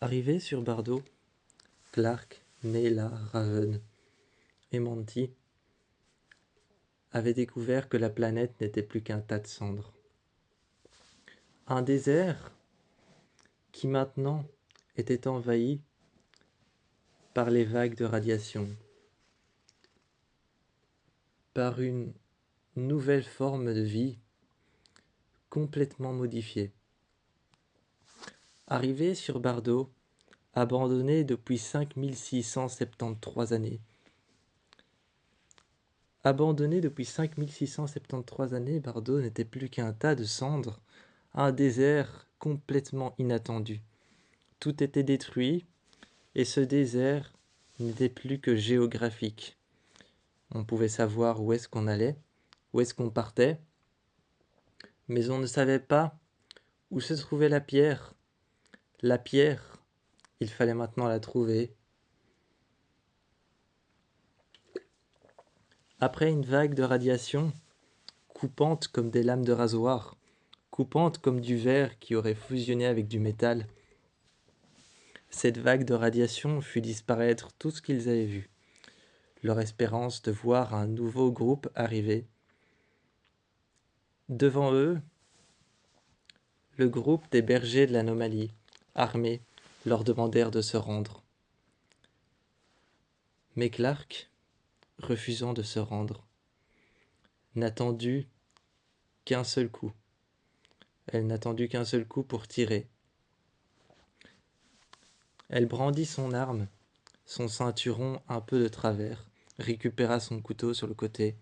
Arrivés sur Bardo, Clark, Neyla, Raven et Monty avaient découvert que la planète n'était plus qu'un tas de cendres. Un désert qui maintenant était envahi par les vagues de radiation, par une nouvelle forme de vie complètement modifiée. Arrivé sur Bardo, abandonné depuis 5673 années. Abandonné depuis 5673 années, Bardo n'était plus qu'un tas de cendres, un désert complètement inattendu. Tout était détruit, et ce désert n'était plus que géographique. On pouvait savoir où est-ce qu'on allait, où est-ce qu'on partait, mais on ne savait pas où se trouvait la pierre. La pierre, il fallait maintenant la trouver. Après une vague de radiation, coupante comme des lames de rasoir, coupante comme du verre qui aurait fusionné avec du métal, cette vague de radiation fit disparaître tout ce qu'ils avaient vu. Leur espérance de voir un nouveau groupe arriver. Devant eux, le groupe des bergers de l'anomalie, armés, leur demandèrent de se rendre. Mais Clark, refusant de se rendre, n'attendit qu'un seul coup. Elle n'attendit qu'un seul coup pour tirer. Elle brandit son arme, son ceinturon un peu de travers, récupéra son couteau sur le côté.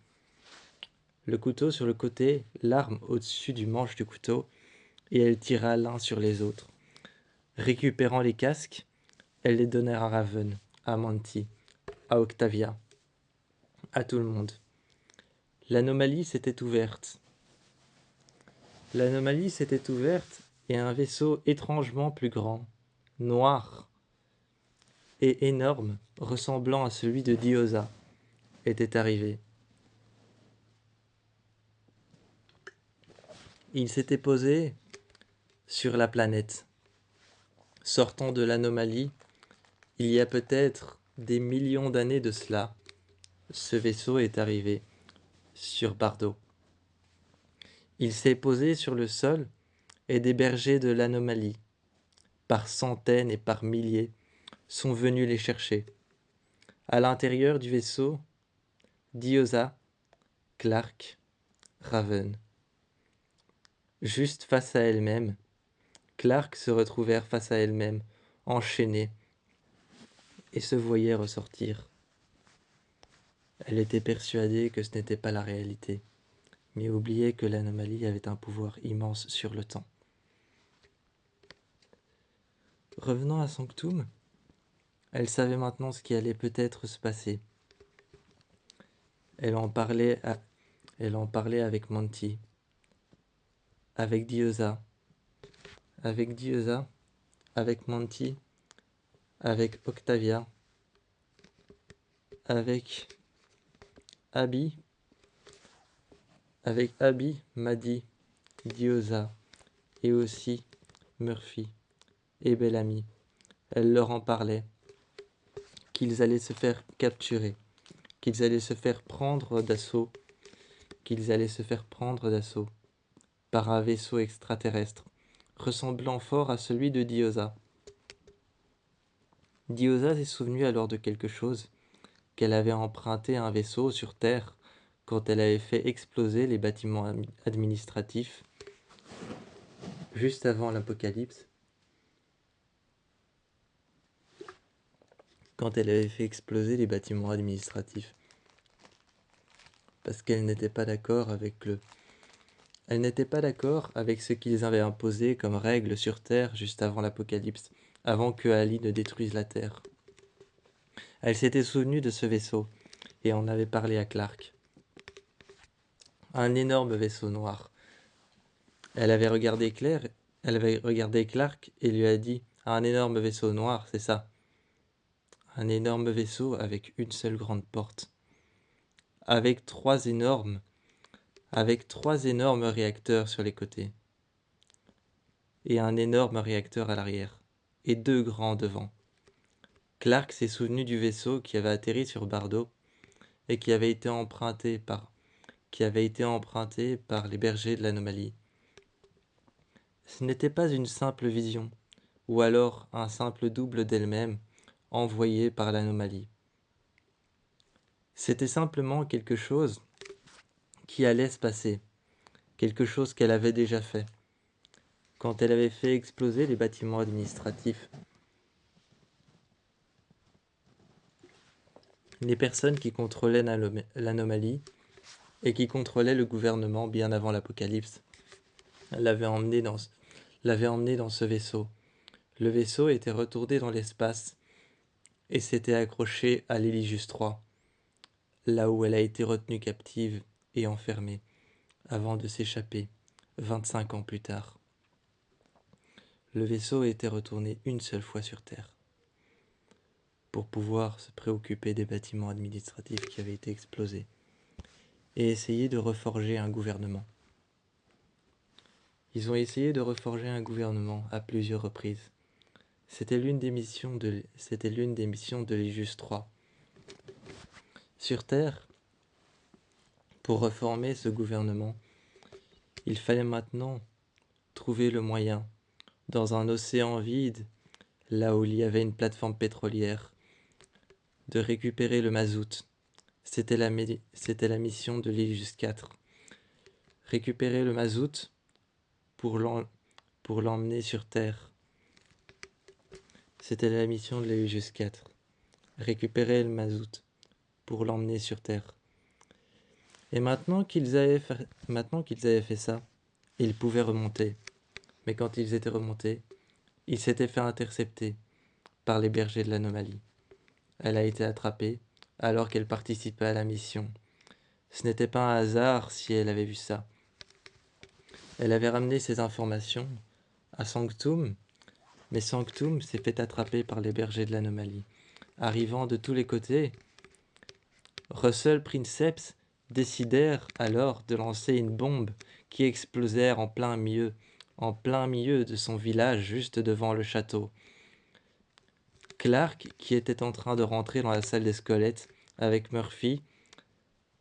Le couteau sur le côté, l'arme au-dessus du manche du couteau, et elle tira l'un sur les autres. Récupérant les casques, elle les donna à Raven, à Monty, à Octavia, à tout le monde. L'anomalie s'était ouverte. L'anomalie s'était ouverte et un vaisseau étrangement plus grand, noir et énorme, ressemblant à celui de Diosa, était arrivé. Il s'était posé sur la planète. Sortant de l'anomalie, il y a peut-être des millions d'années de cela, ce vaisseau est arrivé sur Bardo. Il s'est posé sur le sol et des bergers de l'anomalie, par centaines et par milliers, sont venus les chercher. À l'intérieur du vaisseau, Diosa, Clark, Raven. Juste face à elle-même, Clark se retrouvèrent face à elle-même, enchaînée, et se voyait ressortir. Elle était persuadée que ce n'était pas la réalité, mais oubliait que l'anomalie avait un pouvoir immense sur le temps. Revenant à Sanctum, elle savait maintenant ce qui allait peut-être se passer. Elle en parlait avec Monty, avec Diosa, avec Monty, avec Octavia, avec Abby, Maddie, Diosa et aussi Murphy et Bellamy. Elle leur en parlait, qu'ils allaient se faire capturer, qu'ils allaient se faire prendre d'assaut, par un vaisseau extraterrestre, ressemblant fort à celui de Diosa. Diosa s'est souvenue alors de quelque chose, qu'elle avait emprunté un vaisseau sur Terre quand elle avait fait exploser les bâtiments administratifs juste avant l'apocalypse. Quand elle avait fait exploser les bâtiments administratifs. Parce qu'elle n'était pas d'accord avec Elle n'était pas d'accord avec ce qu'ils avaient imposé comme règle sur Terre juste avant l'apocalypse, avant que Ali ne détruise la Terre. Elle s'était souvenue de ce vaisseau, et en avait parlé à Clark. Un énorme vaisseau noir. Elle avait regardé Clark et lui a dit « Un énorme vaisseau noir, c'est ça. Un énorme vaisseau avec une seule grande porte. Avec trois énormes réacteurs sur les côtés. Et un énorme réacteur à l'arrière. et 2 grands devant. Clark s'est souvenu du vaisseau qui avait atterri sur Bardo et qui avait été emprunté par les bergers de l'anomalie. Ce n'était pas une simple vision, ou alors un simple double d'elle-même envoyé par l'anomalie. C'était simplement quelque chose qui allait se passer, quelque chose qu'elle avait déjà fait, quand elle avait fait exploser les bâtiments administratifs. Les personnes qui contrôlaient l'anomalie et qui contrôlaient le gouvernement bien avant l'apocalypse l'avaient emmené dans ce vaisseau. Le vaisseau était retourné dans l'espace et s'était accroché à l'Héligius 3, là où elle a été retenue captive et enfermée, avant de s'échapper 25 ans plus tard. Le vaisseau était retourné une seule fois sur Terre, pour pouvoir se préoccuper des bâtiments administratifs qui avaient été explosés, et essayer de reforger un gouvernement. Ils ont essayé de reforger un gouvernement à plusieurs reprises. C'était l'une des missions de l'Héligius 3. Sur Terre, pour reformer ce gouvernement, il fallait maintenant trouver le moyen, dans un océan vide, là où il y avait une plateforme pétrolière, de récupérer le mazout. C'était la mission de l'Héligius 4. Récupérer le mazout pour l'emmener sur Terre. C'était la mission de l'Héligius 4. Récupérer le mazout pour l'emmener sur Terre. Et maintenant qu'ils avaient fait ça, ils pouvaient remonter. Mais quand ils étaient remontés, ils s'étaient fait intercepter par les bergers de l'anomalie. Elle a été attrapée alors qu'elle participait à la mission. Ce n'était pas un hasard si elle avait vu ça. Elle avait ramené ces informations à Sanctum, mais Sanctum s'est fait attraper par les bergers de l'anomalie. Arrivant de tous les côtés, Russell Princeps décidèrent alors de lancer une bombe qui explosèrent en plein milieu de son village juste devant le château. Clark, qui était en train de rentrer dans la salle des squelettes avec Murphy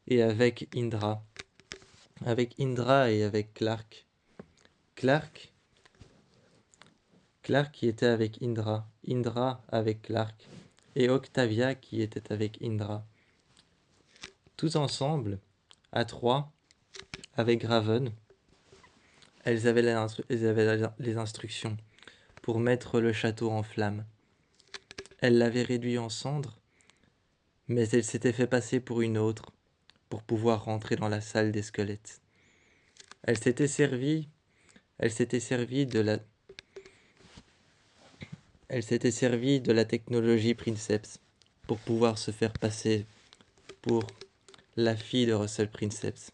et avec Indra. Avec Indra et avec Clark. Clark qui était avec Indra. Indra avec Clark. Et Octavia qui était avec Indra. Tous ensemble, à trois, avec Graven, elles avaient les instructions pour mettre le château en flammes. Elle l'avait réduit en cendres, mais elle s'était fait passer pour une autre, pour pouvoir rentrer dans la salle des squelettes. Elle s'était servie de la technologie Princeps pour pouvoir se faire passer pour la fille de Russell Princeps.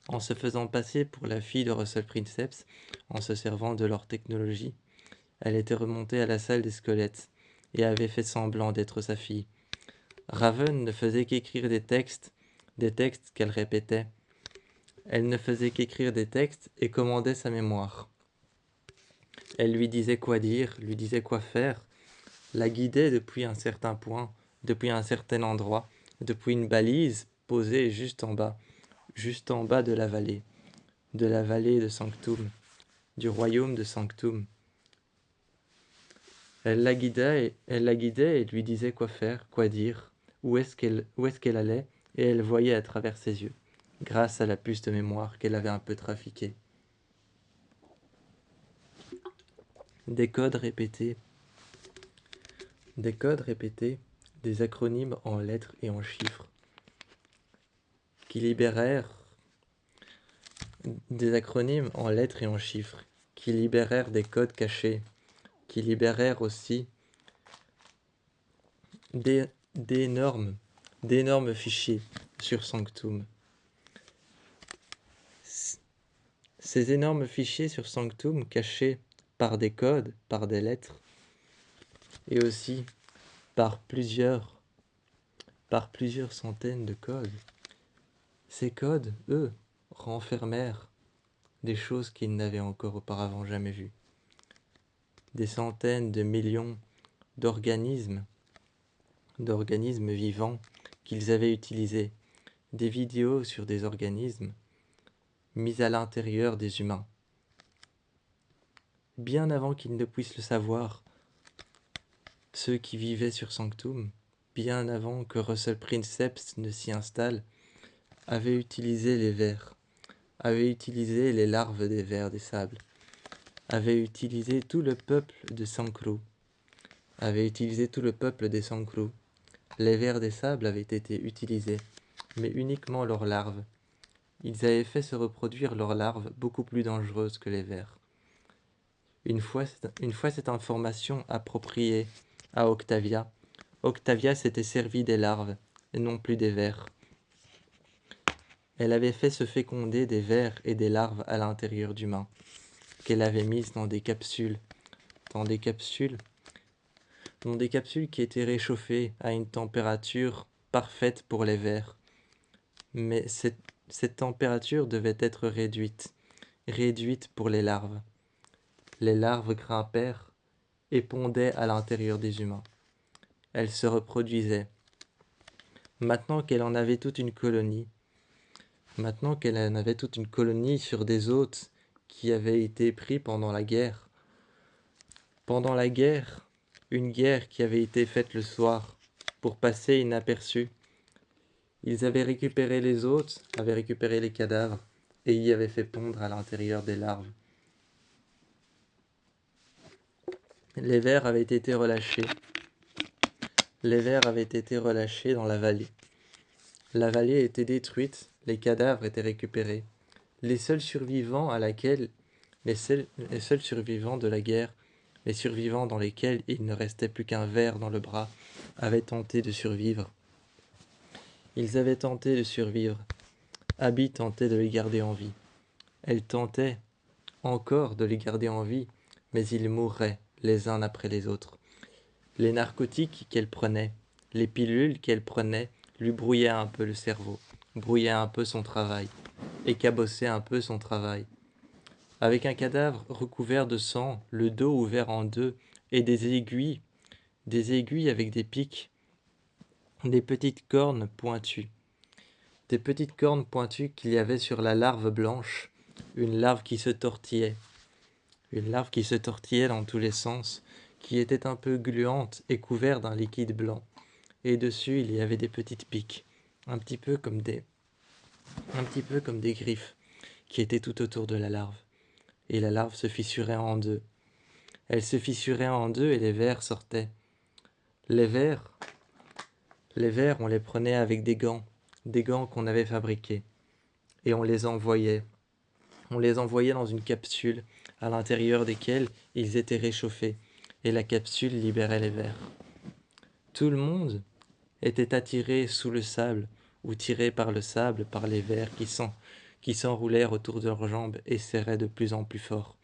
En se faisant passer pour la fille de Russell Princeps, en se servant de leur technologie, elle était remontée à la salle des squelettes et avait fait semblant d'être sa fille. Raven ne faisait qu'écrire des textes qu'elle répétait. Elle ne faisait qu'écrire des textes et commandait sa mémoire. Elle lui disait quoi dire, lui disait quoi faire, la guidait depuis un certain point, depuis un certain endroit, depuis une balise posée juste en bas de la vallée de Sanctum, du royaume de Sanctum. Elle la guidait et lui disait quoi faire, quoi dire, où est-ce qu'elle allait, et elle voyait à travers ses yeux, grâce à la puce de mémoire qu'elle avait un peu trafiquée. Des codes répétés, des acronymes en lettres et en chiffres, qui libérèrent des codes cachés, qui libérèrent aussi d'énormes fichiers sur Sanctum. Ces énormes fichiers sur Sanctum, cachés par des codes, par des lettres, et aussi par plusieurs centaines de codes. Ces codes, eux, renfermèrent des choses qu'ils n'avaient encore auparavant jamais vues. des centaines de millions d'organismes vivants qu'ils avaient utilisés, des vidéos sur des organismes mis à l'intérieur des humains. Bien avant qu'ils ne puissent le savoir, ceux qui vivaient sur Sanctum, bien avant que Russell Princeps ne s'y installe, avaient utilisé les vers, avaient utilisé les larves des vers des sables, avaient utilisé tout le peuple de Sankru, avaient utilisé tout le peuple des Sankru. Les vers des sables avaient été utilisés, mais uniquement leurs larves. Ils avaient fait se reproduire leurs larves beaucoup plus dangereuses que les vers. Une fois cette information appropriée à Octavia, Octavia s'était servie des larves, et non plus des vers. Elle avait fait se féconder des vers et des larves à l'intérieur d'humains, qu'elle avait mises dans des capsules qui étaient réchauffées à une température parfaite pour les vers. Mais cette température devait être réduite pour les larves. Les larves grimpèrent et pondaient à l'intérieur des humains. Elles se reproduisaient. Maintenant qu'elle en avait toute une colonie sur des hôtes qui avaient été pris pendant la guerre. Pendant la guerre, une guerre qui avait été faite le soir pour passer inaperçue. Ils avaient récupéré les hôtes, avaient récupéré les cadavres et y avaient fait pondre à l'intérieur des larves. Les vers avaient été relâchés. Les vers avaient été relâchés dans la vallée. La vallée était détruite, les cadavres étaient récupérés. Les seuls survivants de la guerre, les survivants dans lesquels il ne restait plus qu'un ver dans le bras, avaient tenté de survivre. Ils avaient tenté de survivre. Abby tentait de les garder en vie. Elle tentait encore de les garder en vie, mais ils mourraient les uns après les autres. Les narcotiques qu'elle prenait, les pilules qu'elle prenait, lui brouillaient un peu le cerveau, brouillaient un peu son travail, et cabossaient un peu son travail. Avec un cadavre recouvert de sang, le dos ouvert en deux, et des aiguilles avec des pics, des petites cornes pointues qu'il y avait sur la larve blanche, une larve qui se tortillait dans tous les sens, qui était un peu gluante et couverte d'un liquide blanc. Et dessus, il y avait des petites piques, un petit peu comme des griffes, qui étaient tout autour de la larve. Et la larve se fissurait en deux. Elle se fissurait en deux et les vers sortaient. Les vers, on les prenait avec des gants qu'on avait fabriqués. Et on les envoyait dans une capsule à l'intérieur desquelles ils étaient réchauffés. Et la capsule libérait les vers. Tout le monde était attiré sous le sable ou tiré par le sable par les vers qui s'enroulèrent autour de leurs jambes et serraient de plus en plus fort.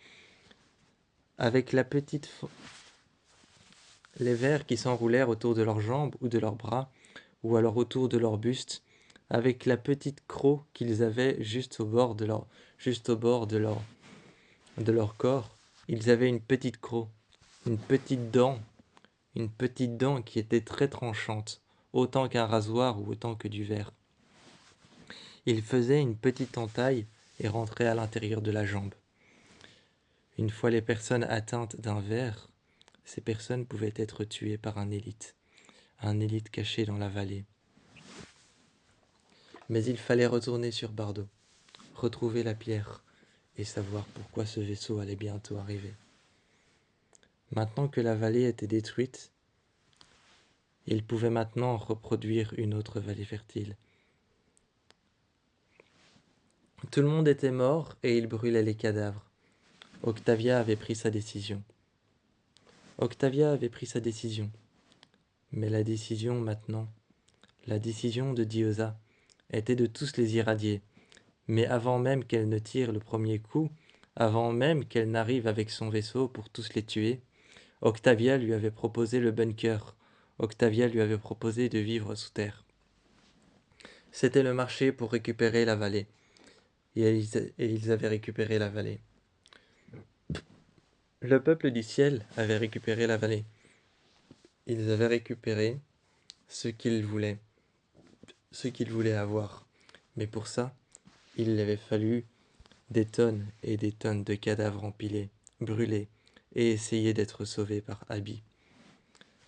Les vers qui s'enroulèrent autour de leurs jambes ou de leurs bras, ou alors autour de leur buste, avec la petite croc qu'ils avaient juste au bord de leur corps, ils avaient une petite croc, une petite dent qui était très tranchante, autant qu'un rasoir ou autant que du verre. Ils faisaient une petite entaille et rentraient à l'intérieur de la jambe. Une fois les personnes atteintes d'un ver, ces personnes pouvaient être tuées par un élite caché dans la vallée. Mais il fallait retourner sur Bardo, retrouver la pierre et savoir pourquoi ce vaisseau allait bientôt arriver. Maintenant que la vallée était détruite, il pouvait maintenant reproduire une autre vallée fertile. Tout le monde était mort et il brûlait les cadavres. Octavia avait pris sa décision. Mais la décision de Diyoza, était de tous les irradier. Mais avant même qu'elle ne tire le premier coup, avant même qu'elle n'arrive avec son vaisseau pour tous les tuer, Octavia lui avait proposé le bunker. Octavia lui avait proposé de vivre sous terre. C'était le marché pour récupérer la vallée. Et ils avaient récupéré la vallée. Le peuple du ciel avait récupéré la vallée. Ils avaient récupéré ce qu'ils voulaient avoir. Mais pour ça, il avait fallu des tonnes et des tonnes de cadavres empilés, brûlés, et essayer d'être sauvés par Abby.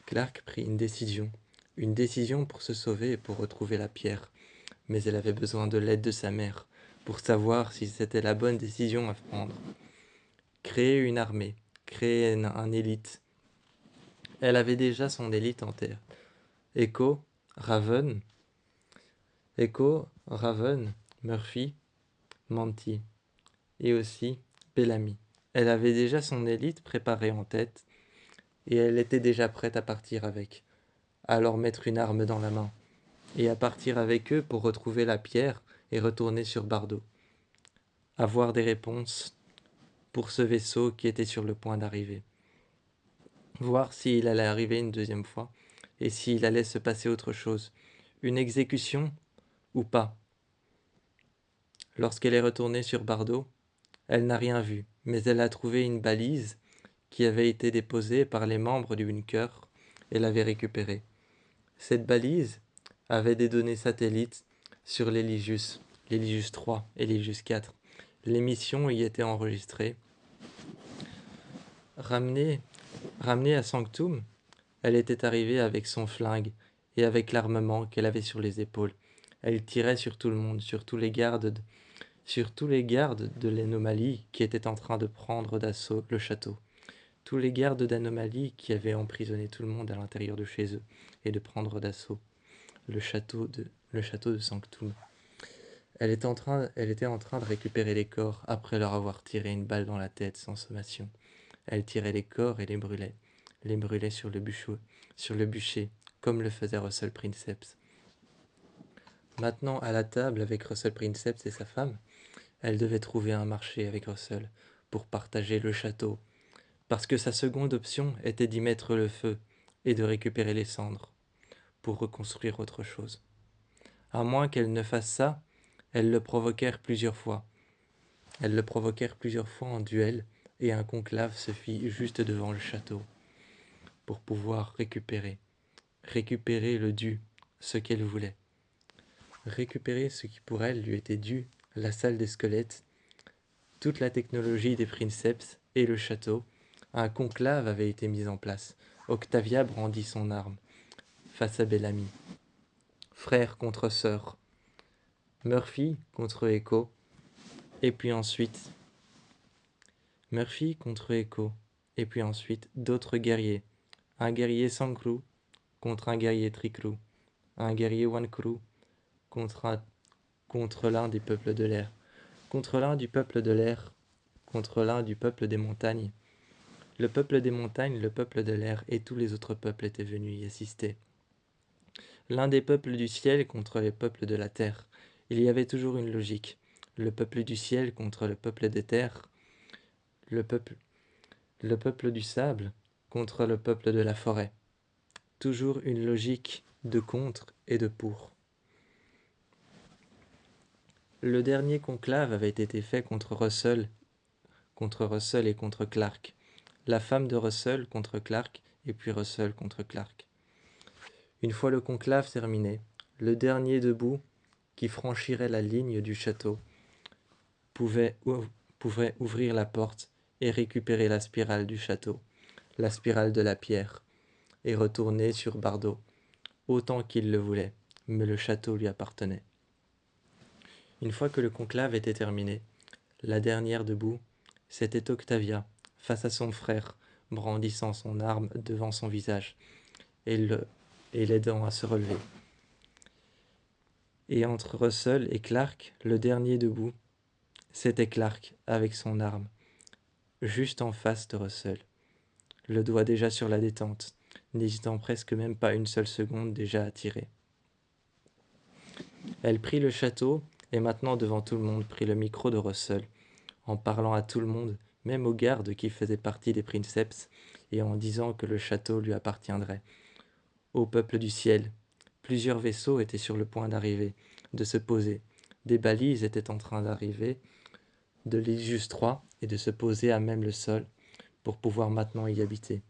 Clark prit une décision pour se sauver et pour retrouver la pierre. Mais elle avait besoin de l'aide de sa mère pour savoir si c'était la bonne décision à prendre. Créer une armée, créer un élite. Elle avait déjà son élite en terre. Echo, Raven, Murphy, Manti et aussi Bellamy. Elle avait déjà son élite préparée en tête et elle était déjà prête à partir avec, à leur mettre une arme dans la main et à partir avec eux pour retrouver la pierre et retourner sur Bardo. Avoir des réponses pour ce vaisseau qui était sur le point d'arriver. Voir s'il allait arriver une deuxième fois et s'il allait se passer autre chose. Une exécution ou pas. Lorsqu'elle est retournée sur Bardo, elle n'a rien vu, mais elle a trouvé une balise qui avait été déposée par les membres du Bunker et l'avait récupérée. Cette balise avait des données satellites sur l'Eligius 3 et l'Eligius 4. Les missions y étaient enregistrées. Ramenée à Sanctum, elle était arrivée avec son flingue et avec l'armement qu'elle avait sur les épaules. Elle tirait sur tout le monde, sur tous les gardes de l'anomalie qui étaient en train de prendre d'assaut le château. Tous les gardes d'anomalie qui avaient emprisonné tout le monde à l'intérieur de chez eux et de prendre d'assaut le château de Sanctum. Elle était en train de récupérer les corps après leur avoir tiré une balle dans la tête sans sommation. Elle tirait les corps et les brûlait sur le bûcher, comme le faisait Russell Princeps. Maintenant, à la table avec Russell Princeps et sa femme, elle devait trouver un marché avec Russell pour partager le château, parce que sa seconde option était d'y mettre le feu et de récupérer les cendres pour reconstruire autre chose. À moins qu'elle ne fasse ça, elles le provoquèrent plusieurs fois. En duel, et un conclave se fit juste devant le château pour pouvoir récupérer le dû, ce qu'elle voulait. Récupérer ce qui pour elle lui était dû, la salle des squelettes, toute la technologie des princeps et le château. Un conclave avait été mis en place. Octavia brandit son arme face à Bellamy. Frère contre sœur. Murphy contre Echo. Et puis ensuite d'autres guerriers. Un guerrier Sankru contre un guerrier Tricru. Un guerrier Wankru contre l'un des peuples de l'air. Contre l'un du peuple de l'air. Contre l'un du peuple des montagnes. Le peuple des montagnes, le peuple de l'air et tous les autres peuples étaient venus y assister. L'un des peuples du ciel contre les peuples de la terre. Il y avait toujours une logique. Le peuple du ciel contre le peuple des terres. Le peuple du sable contre le peuple de la forêt. Toujours une logique de contre et de pour. Le dernier conclave avait été fait contre Russell et contre Clark. La femme de Russell contre Clark, et puis Russell contre Clark. Une fois le conclave terminé, le dernier debout, qui franchirait la ligne du château, pouvait ouvrir la porte et récupérer la spirale du château, la spirale de la pierre, et retourner sur Bardo, autant qu'il le voulait, mais le château lui appartenait. Une fois que le conclave était terminé, la dernière debout, c'était Octavia, face à son frère, brandissant son arme devant son visage, et l'aidant à se relever. Et entre Russell et Clark, le dernier debout, c'était Clark avec son arme, juste en face de Russell, le doigt déjà sur la détente, n'hésitant presque même pas une seule seconde déjà à tirer. Elle prit le château et maintenant devant tout le monde prit le micro de Russell, en parlant à tout le monde, même aux gardes qui faisaient partie des princeps, et en disant que le château lui appartiendrait. Au peuple du ciel, plusieurs vaisseaux étaient sur le point d'arriver, de se poser. Des balises étaient en train d'arriver de l'Eligius 3 et de se poser à même le sol. pour pouvoir maintenant y habiter.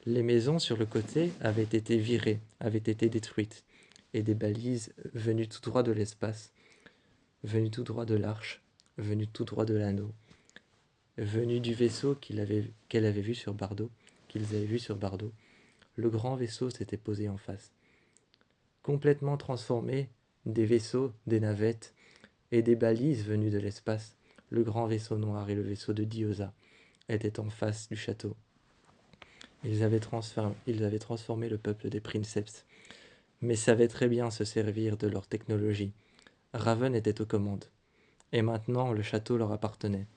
Les maisons sur le côté avaient été virées, avaient été détruites, et des balises venues tout droit de l'espace, venues tout droit de l'arche, venues tout droit de l'anneau, venues du vaisseau qu'elle avait vu sur Bardo, qu'ils avaient vu sur Bardo. Le grand vaisseau s'était posé en face. Complètement transformé, des vaisseaux, des navettes et des balises venues de l'espace, le grand vaisseau noir et le vaisseau de Diosa étaient en face du château. Ils avaient transformé le peuple des princeps, mais savaient très bien se servir de leur technologie. Raven était aux commandes, et maintenant le château leur appartenait.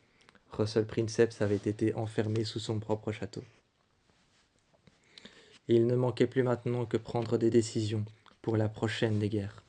Russell Princeps avait été enfermé sous son propre château. Et il ne manquait plus maintenant que prendre des décisions pour la prochaine des guerres.